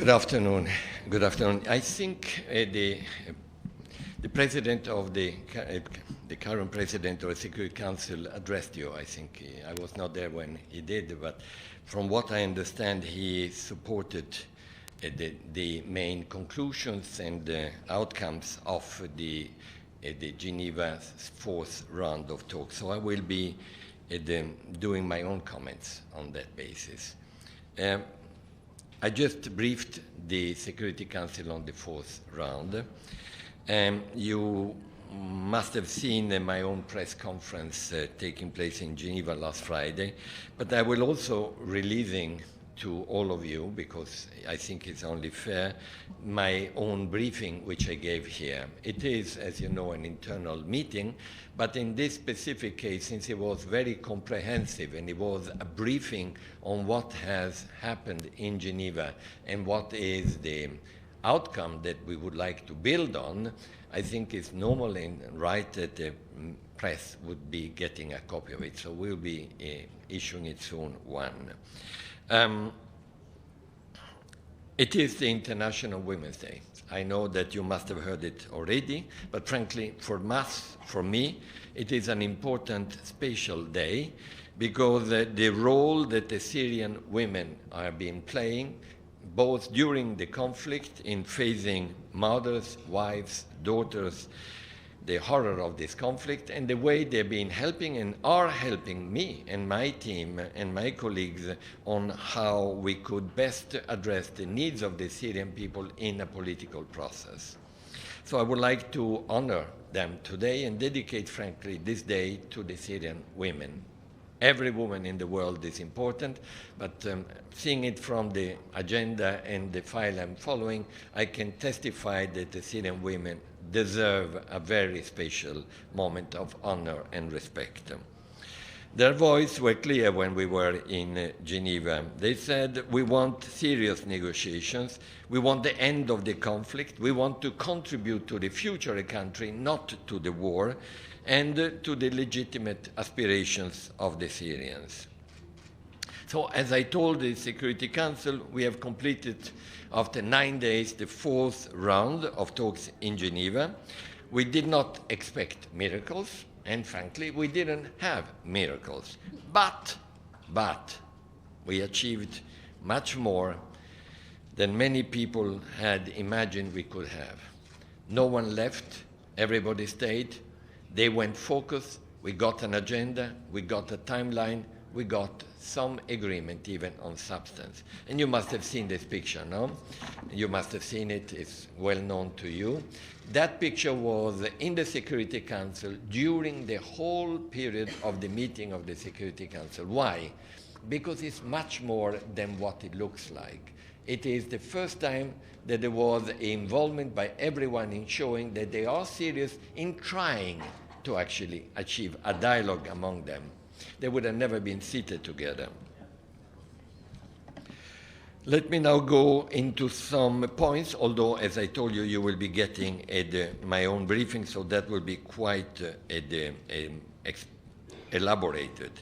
Good afternoon. Good afternoon. I think the president of the current president of the Security Council addressed you. I think I was not there when he did, but from what I understand, he supported the main conclusions and outcomes of the Geneva fourth round of talks. So I will be doing my own comments on that basis. I just briefed the Security Council on the fourth round. You must have seen my own press conference taking place in Geneva last Friday, but I will also releasing to all of you, because I think it's only fair, my own briefing which I gave here. It is, as you know, an internal meeting, but in this specific case, since it was very comprehensive and it was a briefing on what has happened in Geneva and what is the outcome that we would like to build on, I think it's normal and right that the press would be getting a copy of it. So we'll be issuing it soon, one. It is the International Women's Day. I know that you must have heard it already, but frankly, for me, it is an important special day because the role that the Syrian women are being playing, both during the conflict in facing mothers, wives, daughters, the horror of this conflict, and the way they've been helping and are helping me and my team and my colleagues on how we could best address the needs of the Syrian people in a political process. So I would like to honor them today and dedicate, frankly, this day to the Syrian women. Every woman in the world is important, but seeing it from the agenda and the file I'm following, I can testify that the Syrian women deserve a very special moment of honor and respect. Their voices were clear when we were in Geneva. They said, we want serious negotiations, we want the end of the conflict, we want to contribute to the future of the country, not to the war, and to the legitimate aspirations of the Syrians. So as I told the Security Council, we have completed, after 9 days, the fourth round of talks in Geneva. We did not expect miracles, and frankly, we didn't have miracles. But we achieved much more than many people had imagined we could have. No one left, everybody stayed. They went focused, we got an agenda, we got a timeline, we got some agreement even on substance. And you must have seen this picture, no? You must have seen it, it's well known to you. That picture was in the Security Council during the whole period of the meeting of the Security Council. Why? Because it's much more than what it looks like. It is the first time that there was involvement by everyone in showing that they are serious in trying to actually achieve a dialogue among them. They would have never been seated together. Let me now go into some points, although, as I told you, you will be getting my own briefing, so that will be quite elaborated.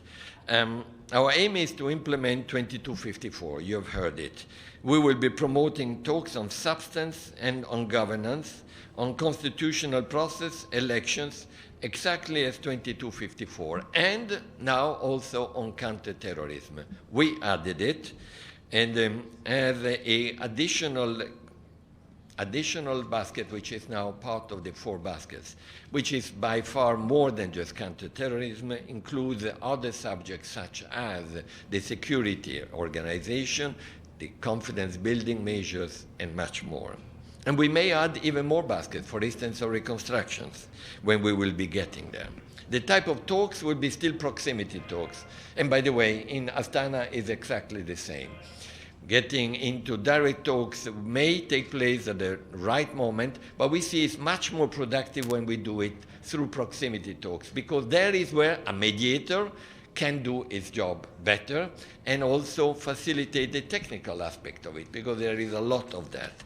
Our aim is to implement 2254. You have heard it. We will be promoting talks on substance and on governance, on constitutional process, elections, exactly as 2254, and now also on counterterrorism. We added it, and as an additional basket, which is now part of the 4 baskets, which is by far more than just counterterrorism, includes other subjects such as the security organization, the confidence building measures, and much more. And we may add even more baskets, for instance, of reconstructions, when we will be getting there. The type of talks will be still proximity talks. And by the way, in Astana is exactly the same. Getting into direct talks may take place at the right moment, but we see it's much more productive when we do it through proximity talks, because there is where a mediator can do its job better and also facilitate the technical aspect of it, because there is a lot of that.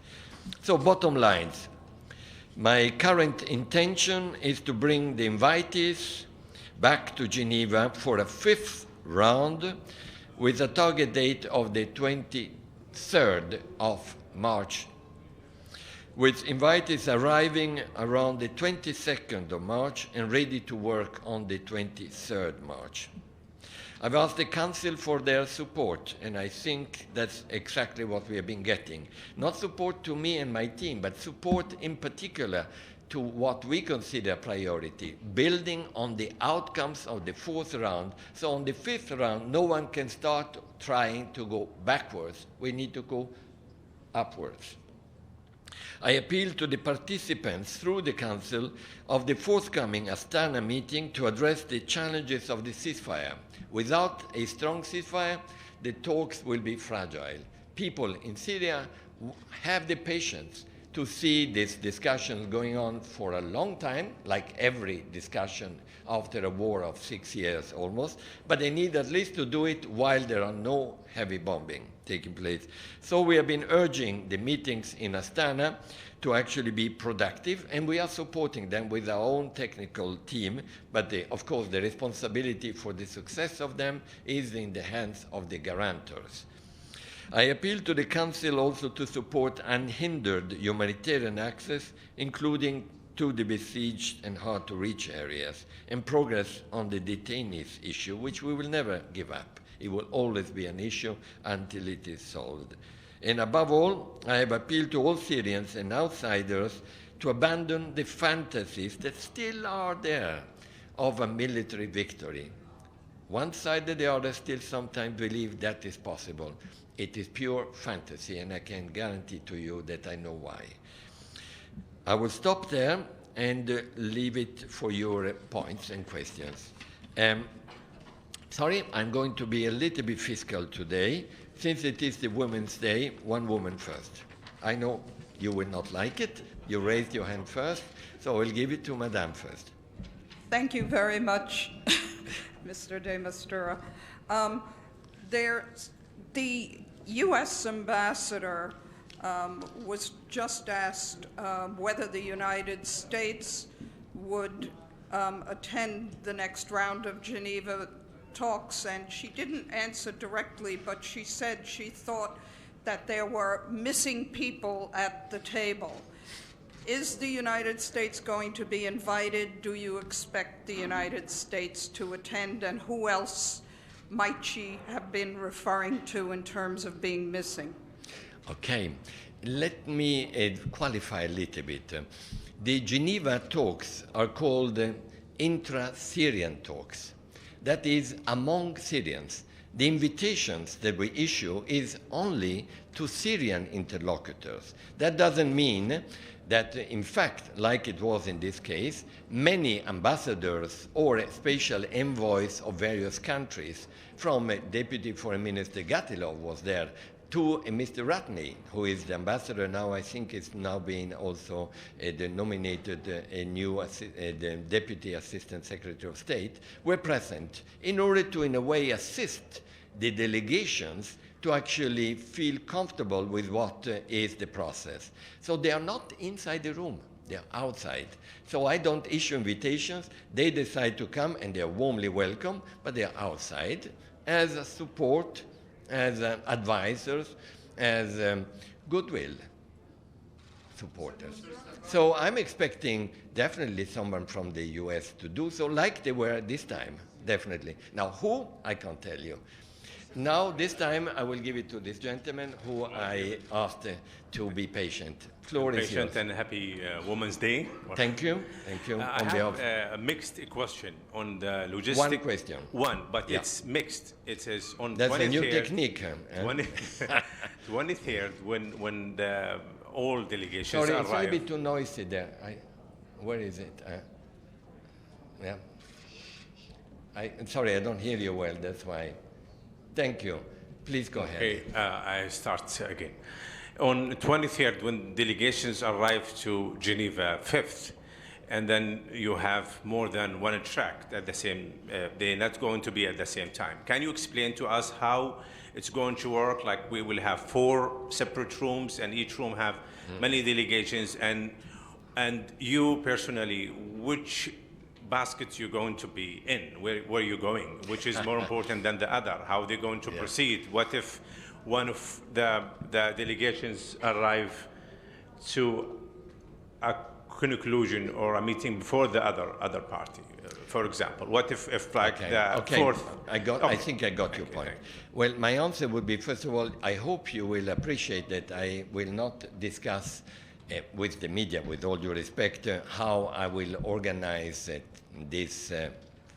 So bottom lines, my current intention is to bring the invitees back to Geneva for a 5th round with a target date of the 23rd of March, with invitees arriving around the 22nd of March and ready to work on the 23rd March. I've asked the Council for their support, and I think that's exactly what we have been getting. Not support to me and my team, but support in particular to what we consider a priority, building on the outcomes of the 4th round. So on the 5th round, no one can start trying to go backwards. We need to go upwards. I appeal to the participants through the Council of the forthcoming Astana meeting to address the challenges of the ceasefire. Without a strong ceasefire, the talks will be fragile. People in Syria have the patience to see this discussion going on for a long time, like every discussion after a war of 6 years almost, but they need at least to do it while there are no heavy bombing taking place. So we have been urging the meetings in Astana to actually be productive, and we are supporting them with our own technical team, but of course the responsibility for the success of them is in the hands of the guarantors. I appeal to the Council also to support unhindered humanitarian access, including to the besieged and hard-to-reach areas, and progress on the detainees issue, which we will never give up. It will always be an issue until it is solved. And above all, I have appealed to all Syrians and outsiders to abandon the fantasies that still are there of a military victory. One side or the other still sometimes believe that is possible. It is pure fantasy, and I can guarantee to you that I know why. I will stop there and leave it for your points and questions. Sorry, I'm going to be a little bit fiscal today. Since it is the Women's Day, one woman first. I know you will not like it. You raised your hand first, so I'll give it to Madame first. Thank you very much, Mr. De Mister. The U.S. ambassador was just asked whether the United States would attend the next round of Geneva talks, and she didn't answer directly, but she said she thought that there were missing people at the table. Is the United States going to be invited? Do you expect the United States to attend, and who else might she have been referring to in terms of being missing? Okay, let me qualify a little bit. The Geneva talks are called intra-Syrian talks. That is, among Syrians. The invitations that we issue is only to Syrian interlocutors. That doesn't mean that, in fact, like it was in this case, many ambassadors or special envoys of various countries, from Deputy Foreign Minister Gatilov was there, to Mr. Ratney, who is the ambassador now, I think is now being also nominated a new the Deputy Assistant Secretary of State, were present in order to, in a way, assist the delegations to actually feel comfortable with what is the process. So they are not inside the room, they are outside. So I don't issue invitations, they decide to come and they are warmly welcome, but they are outside as a support, as advisors, as goodwill supporters. So I'm expecting definitely someone from the US to do so, like they were this time, definitely. Now who, I can't tell you. Now this time I will give it to this gentleman who I asked to be patient. Floor is yours. Patient and happy Women's Day. Thank you, thank you. I have a mixed question on the logistics. One question. One, but it's mixed. It is on That's 23rd, a new technique. 23rd, when the all delegations Sorry, arrive. it's a little bit too noisy there. Where is it? Yeah. Sorry, I don't hear you well, that's why. Thank you. Please go ahead. Okay, I start again. On 23rd, when delegations arrive to Geneva 5th, and then you have more than one track at the same, they're not going to be at the same time. Can you explain to us how it's going to work? Like we will have 4 separate rooms, and each room have many delegations, and you personally, which basket you're going to be in, where you're going, which is more important than the other, how they're going to proceed. What if one of the delegations arrive to a conclusion or a meeting before the other party? For example, what if like the fourth? I think I got your point. Well, my answer would be, first of all, I hope you will appreciate that I will not discuss with the media, with all due respect, how I will organize this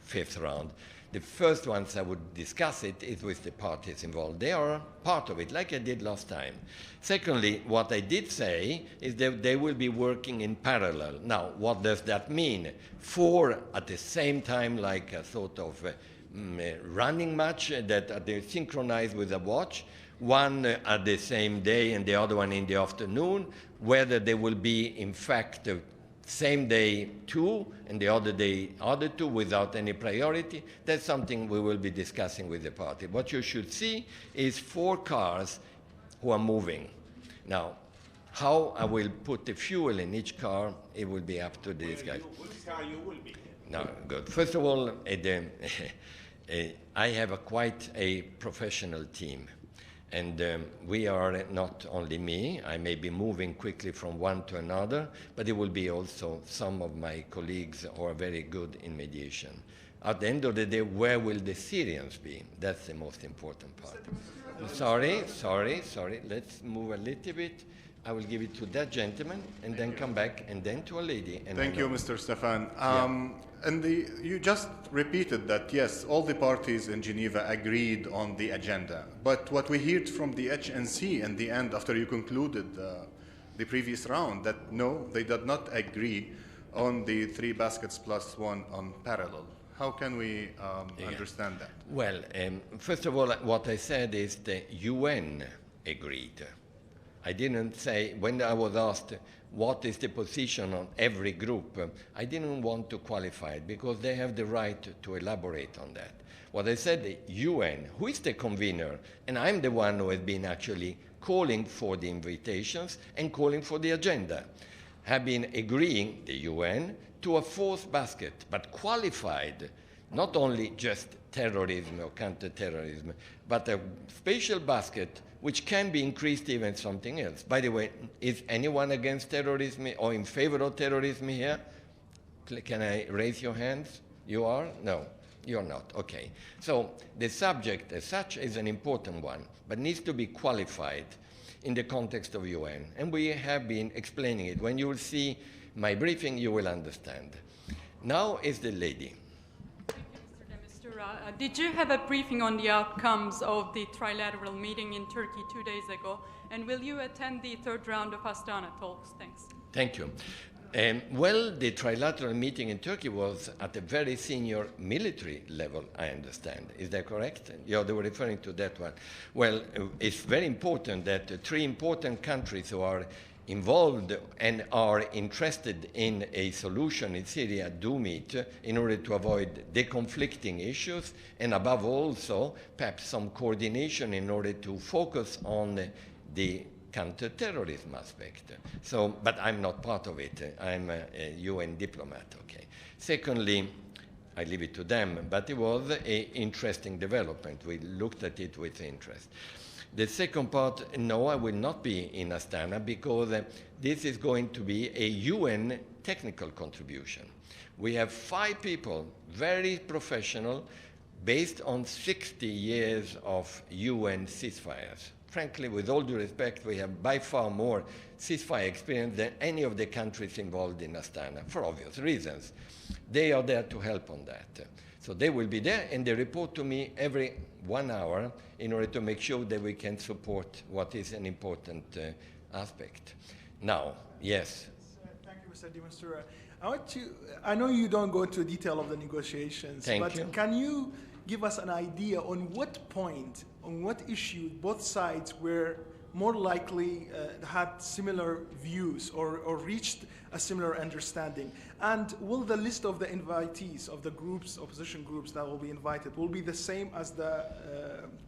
fifth round. The first ones I would discuss it is with the parties involved. They are part of it, like I did last time. Secondly, what I did say is that they will be working in parallel. Now, what does that mean? 4 at the same time, like a sort of running match that they synchronize with a watch, one at the same day and the other one in the afternoon, whether they will be, in fact, same day 2 and the other day other 2 without any priority. That's something we will be discussing with the party. What you should see is 4 cars who are moving. Now, how I will put the fuel in each car, it will be up to these guys. Which car you will be? No, good. First of all, I have quite a professional team. And we are not only me, I may be moving quickly from one to another, but it will be also some of my colleagues who are very good in mediation. At the end of the day, where will the Syrians be? That's the most important part. Sorry. Let's move a little bit. I will give it to that gentleman and then come back and then to a lady. And Thank you, Mr. Stafan. And you just repeated that, yes, all the parties in Geneva agreed on the agenda. But what we heard from the HNC in the end, after you concluded the previous round, that no, they did not agree on the 3 baskets plus 1 on parallel. How can we understand that? Well, first of all, what I said is the UN agreed. I didn't say, when I was asked what is the position on every group, I didn't want to qualify it because they have the right to elaborate on that. What I said, the UN, who is the convener, and I'm the one who has been actually calling for the invitations and calling for the agenda, have been agreeing, the UN, to a 4th basket, but qualified, not only just terrorism or counter-terrorism, but a special basket which can be increased even something else. By the way, is anyone against terrorism or in favor of terrorism here? Can I raise your hands? You are? No, you're not. Okay. So the subject as such is an important one, but needs to be qualified in the context of UN. And we have been explaining it. When you will see my briefing, you will understand. Now is the lady. Mr. Di Mister, did you have a briefing on the outcomes of the trilateral meeting in Turkey 2 days ago? And will you attend the 3rd round of Astana talks? Thanks. Thank you. Well, the trilateral meeting in Turkey was at a very senior military level, I understand. Is that correct? Yeah, they were referring to that one. Well, it's very important that the 3 important countries who are involved and are interested in a solution in Syria do meet in order to avoid the conflicting issues and above all, so perhaps some coordination in order to focus on the counter-terrorism aspect. So, but I'm not part of it. I'm a UN diplomat, okay. Secondly, I leave it to them, but it was an interesting development. We looked at it with interest. The second part, no, I will not be in Astana because this is going to be a UN technical contribution. We have 5 people, very professional, based on 60 years of UN ceasefires. Frankly, with all due respect, we have by far more ceasefire experience than any of the countries involved in Astana, for obvious reasons. They are there to help on that. So they will be there, and they report to me every 1 hour in order to make sure that we can support what is an important aspect. Now, yes. Thank you, Mr. Di Mister. I know you don't go into detail of the negotiations, but can you give us an idea on what point, on what issue both sides were more likely had similar views or reached a similar understanding? And will the list of the invitees of the groups, opposition groups that will be invited, will be the same as the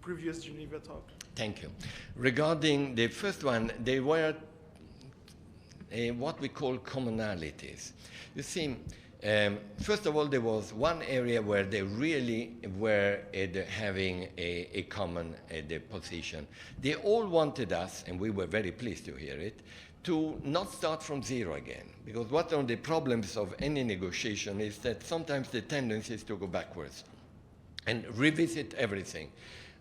previous Geneva talk? Thank you. Regarding the first one, they were what we call commonalities. You see, First of all, there was one area where they really were having a common position. They all wanted us, and we were very pleased to hear it, to not start from zero again. Because one of the problems of any negotiation is that sometimes the tendency is to go backwards and revisit everything.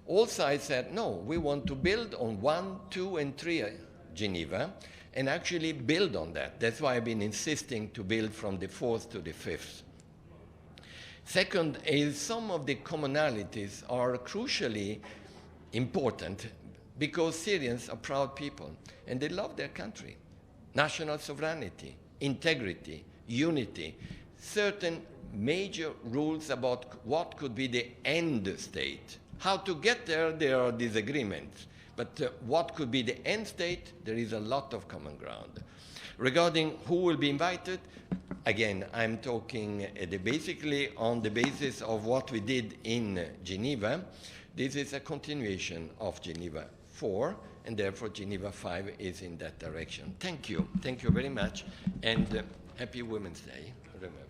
All sides said, no, we want to build on 1, 2, and 3 Geneva, and actually build on that. That's why I've been insisting to build from the 4th to the 5th. Second is some of the commonalities are crucially important because Syrians are proud people and they love their country. National sovereignty, integrity, unity, certain major rules about what could be the end state. How to get there, there are disagreements. But what could be the end state, there is a lot of common ground. Regarding who will be invited, again, I'm talking basically on the basis of what we did in Geneva. This is a continuation of Geneva 4, and therefore Geneva 5 is in that direction. Thank you. Thank you very much, and happy Women's Day. Remember.